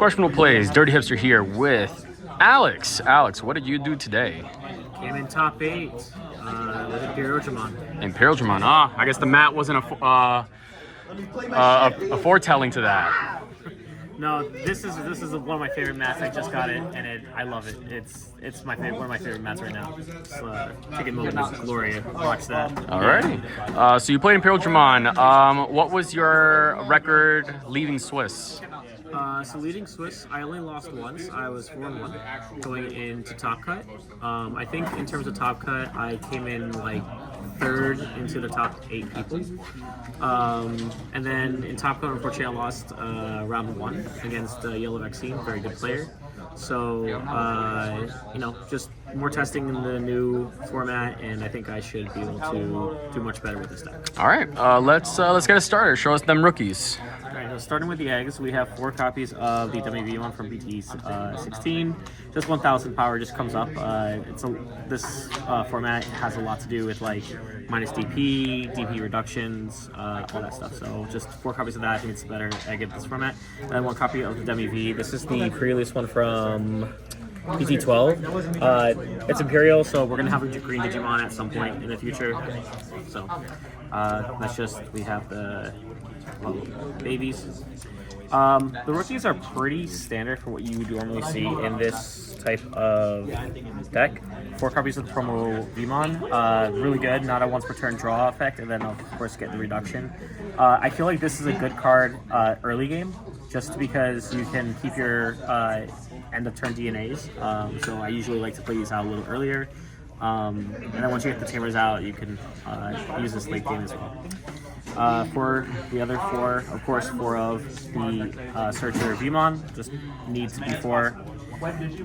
Questionable Plays, Dirty Hipster here with Alex. Alex, what did you do today? Came in top 8 with Imperialdramon. Imperialdramon. Ah, I guess the mat wasn't a foretelling to that. No, this is one of my favorite mats. I just got it, and I love it. It's my favorite, one of my favorite mats right now. It's Chicken Moment is Gloria. Watch that. Alrighty. So you played Imperialdramon. What was your record leaving Swiss? So leading Swiss, I only lost once. I was 4-1 going into Top Cut. I think in terms of Top Cut, I came in like 3rd into the top 8 people. And then in Top Cut, unfortunately, I lost round 1 against Yellow Vaccine, very good player. So, you know, just more testing in the new format, and I think I should be able to do much better with this deck. All right, let's get it started. Show us them rookies. Alright, so starting with the eggs, we have 4 copies of the WV1 from BT17. Just 1,000 power just comes up. This format has a lot to do with like minus DP reductions, all that stuff. So just 4 copies of that. I think it's better I get this format. And then 1 copy of the WV. This is the pre-release one from BT12. It's Imperial, so we're gonna have a green Digimon at some point in the future. So that's just, we have the babies. The rookies are pretty standard for what you would normally see in this type of deck. 4 copies of the promo Vmon, really good, not a once per turn draw effect, and then of course get the reduction. I feel like this is a good card early game, just because you can keep your end of turn DNAs. So I usually like to play these out a little earlier. And then once you get the tamers out, you can use this late game as well. For the other 4, of course, 4 of the Searcher Vmon, just needs to be 4.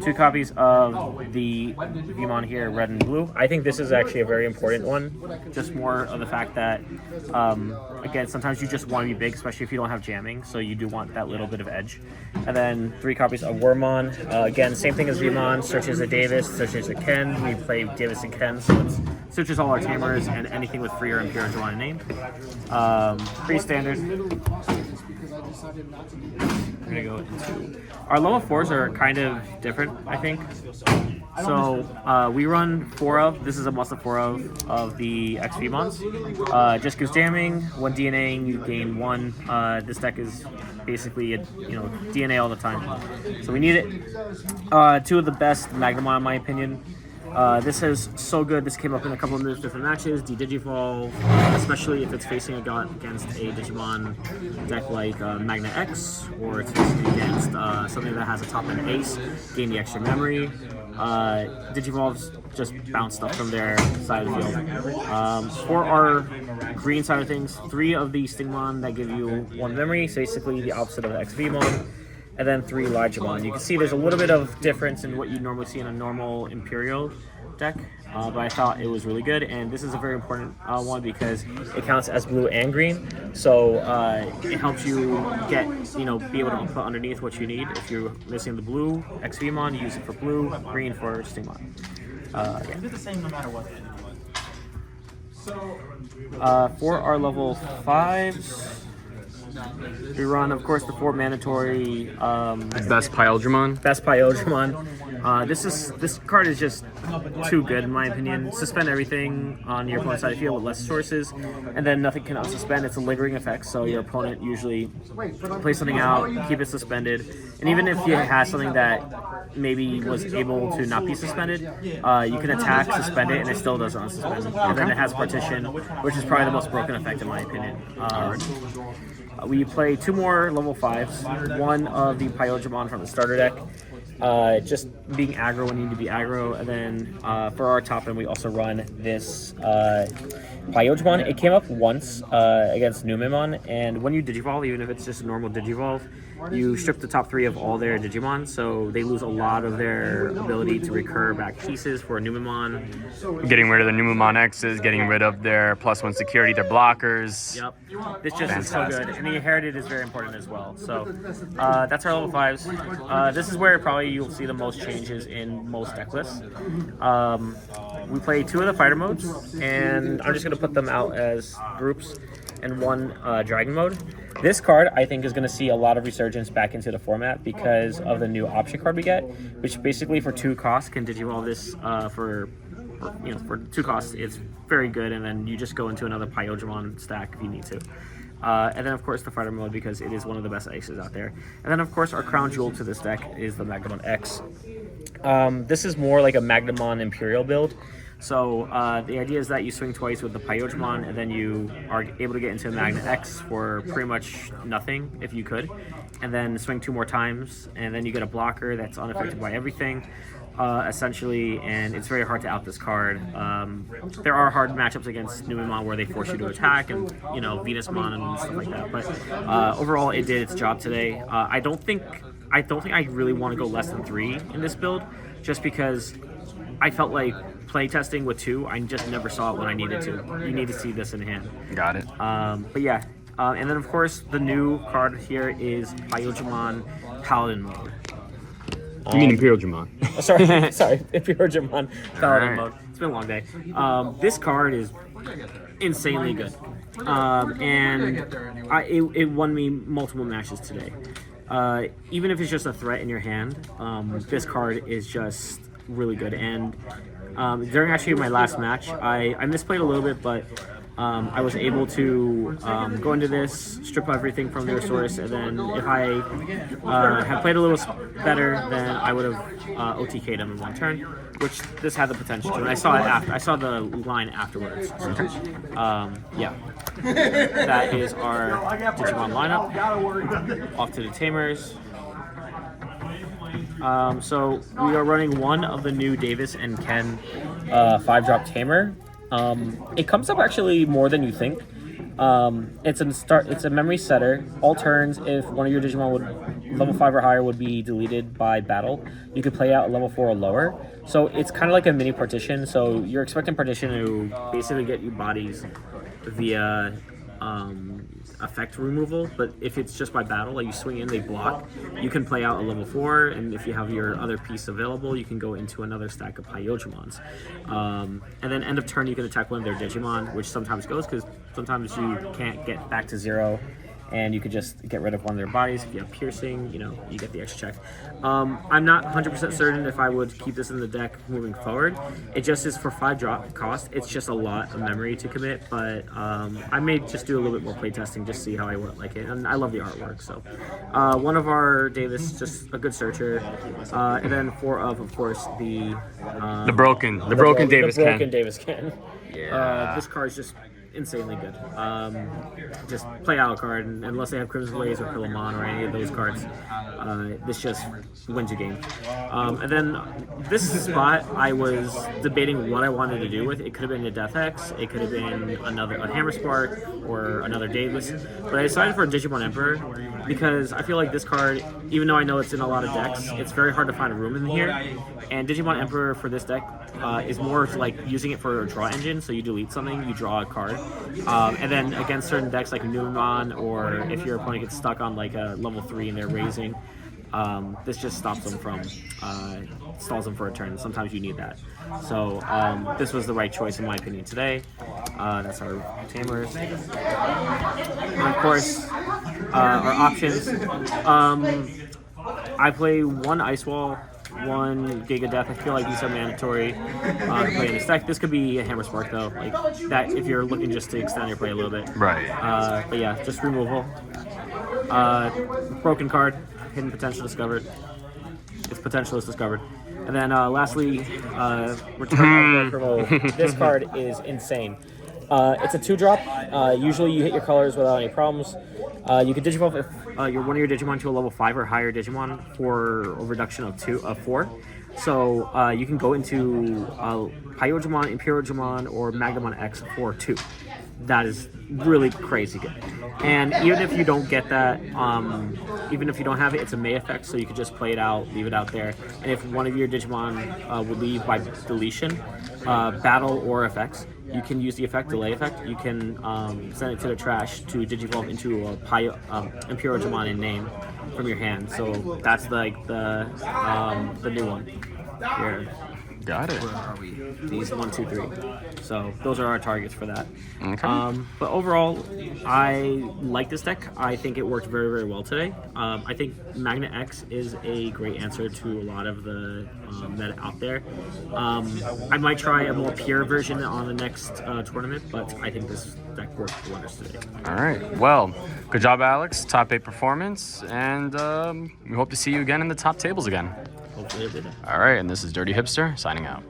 2 copies of the Vmon here, red and blue. I think this is actually a very important one, just more of the fact that, again, sometimes you just want to be big, especially if you don't have jamming, so you do want that little bit of edge. And then 3 copies of Wormmon. Again, same thing as Vmon, searches a Davis, searches a Ken. We play Davis and Ken, so it searches all our tamers and anything with free or Imperialdramon name. Pretty standard. We're gonna go into our level 4s are kind of different, I think. So we run 4 of, this is a must of 4 of the X Vmons. Just gives jamming, 1 DNAing, you gain 1. This deck is basically DNA all the time, so we need it. 2 of the best Magnamon in my opinion. This is so good. This came up in a couple of different matches. De-Digivolve, especially if it's facing against a Digimon deck like Magna X, or it's facing against something that has a top-end ace, gain the extra memory. Digivolves just bounce stuff from their side of the field. For our green side of things, 3 of the Stingmon that give you 1 memory, so basically the opposite of the XVmon. And then 3 Elijahmon. You can see there's a little bit of difference in what you normally see in a normal Imperial deck, but I thought it was really good. And this is a very important one because it counts as blue and green, so it helps you get, be able to put underneath what you need. If you're missing the blue XVmon, you use it for blue, green for Stingmon. Yeah. It's the same no matter what. For our level 5s, we run, of course, the 4 mandatory Best Pyldramon. Best Pyldramon. This card is just too good in my opinion. Suspend everything on your opponent's side of the field with less sources, and then nothing can unsuspend. It's a lingering effect, so your opponent usually plays something out, keep it suspended, and even if you have something that maybe was able to not be suspended, you can attack, suspend it, and it still doesn't unsuspend. And then it has partition, which is probably the most broken effect in my opinion. We play 2 more level 5s, 1 of the Pyldramon from the starter deck, just being aggro when you need to be aggro, and then for our top end we also run this Pyldramon. It came up once against Numemon, and when you Digivolve, even if it's just a normal Digivolve, you strip the top 3 of all their Digimon, so they lose a lot of their ability to recur back pieces for a Numemon. Getting rid of the Numemon X's, getting rid of their +1 security, their blockers. Yep. This just is so good, and the inherited is very important as well. So that's our level 5s. This is where probably you'll see the most changes in most deck lists. We play 2 of the fighter modes, and I'm just going to put them out as groups. and 1 Dragon Mode. This card, I think, is going to see a lot of resurgence back into the format because of the new option card we get, which basically for 2 costs can digivolve this for 2 costs. It's very good, and then you just go into another Imperialdramon stack if you need to. And then, of course, the fighter mode, because it is one of the best aces out there. And then, of course, our crown jewel to this deck is the Magnamon X. This is more like a Magnamon Imperial build. So the idea is that you swing twice with the Imperialdramon, and then you are able to get into Magna X for pretty much nothing, if you could. And then swing 2 more times, and then you get a blocker that's unaffected by everything. Essentially, and it's very hard to out this card. There are hard matchups against Numemon where they force you to attack, and Venusmon and stuff like that. But overall, it did its job today. I don't think I really want to go less than 3 in this build, just because I felt like playtesting with 2, I just never saw it when I needed to. You need to see this in hand. Got it. But yeah, and then of course the new card here is Imperialdramon Paladin mode. You mean Imperialdramon? Sorry, Imperialdramon Paladin mode. It's been a long day. This card is insanely good, and it won me multiple matches today. Even if it's just a threat in your hand, this card is just really good. And during actually my last match, I misplayed a little bit, but I was able to go into this, strip everything from their source, and then if I had played a little better, then I would have OTK'd them in 1 turn, which this had the potential to. And I saw it after. I saw the line afterwards. So, yeah, that is our Digimon lineup. Off to the Tamers. So we are running 1 of the new Davis and Ken 5-drop Tamer. It comes up actually more than you think. It's a memory setter. All turns, if one of your Digimon would level 5 or higher would be deleted by battle, you could play out level 4 or lower. So it's kind of like a mini partition. So you're expecting partition to basically get you bodies via effect removal, but if it's just by battle, like you swing in, they block, you can play out a level 4, and if you have your other piece available, you can go into another stack of Imperialdramons. And then end of turn, you can attack one of their Digimon, which sometimes goes, because sometimes you can't get back to 0, and you could just get rid of one of their bodies. If you have piercing, you get the extra check. I'm not 100% certain if I would keep this in the deck moving forward. It just is for 5-drop cost. It's just a lot of memory to commit, but I may just do a little bit more playtesting, just see how I would like it. And I love the artwork, so. 1 of our Davis, just a good searcher. And then 4 of course, the broken Davis Ken. Davis Ken. Yeah. This card is just insanely good. Just play out a card, and unless they have Crimson Blaze or Pillamon or any of those cards, this just wins your game. And then this spot, I was debating what I wanted to do with. It could have been a Death X, it could have been a Hammer Spark, or another Davis, but I decided for a Digimon Emperor because I feel like this card, even though I know it's in a lot of decks, it's very hard to find a room in here. And Digimon Emperor for this deck is more like using it for a draw engine, so you delete something, you draw a card. And then against certain decks like Numemon, or if your opponent gets stuck on like a level 3 and they're raising, this just stops them from, stalls them for a turn. Sometimes you need that. So this was the right choice in my opinion today. That's our Tamers. And of course, our options. I play 1 Ice Wall, 1 Giga Death. I feel like these are mandatory to play in this deck. This could be a Hammer Spark though, like that if you're looking just to extend your play a little bit. Right. But yeah, just removal. Broken card, hidden potential discovered. Its potential is discovered. And then lastly, Return Promo. This card is insane. It's a 2-drop. Usually you hit your colors without any problems. You can Digivolve if one of your Digimon to a level 5 or higher Digimon for a reduction of 4. So you can go into Imperialdramon or Magnamon X for 2. That is really crazy good. And even if you don't get that, even if you don't have it, it's a May effect, so you could just play it out, leave it out there. And if one of your Digimon would leave by deletion, battle, or effects, you can use the effect, delay effect. You can send it to the trash to Digivolve into a Imperialdramon in name from your hand. So that's like the new one here. Got it. Where are we? These 1, 2, 3. So those are our targets for that. Okay. But overall, I like this deck. I think it worked very, very well today. I think Magna X is a great answer to a lot of the meta out there. I might try a more pure version on the next tournament, but I think this deck worked wonders today. All right. Well, good job, Alex. Top 8 performance, and we hope to see you again in the top tables again. Hopefully every day. All right, and this is Dirty Hipster signing out.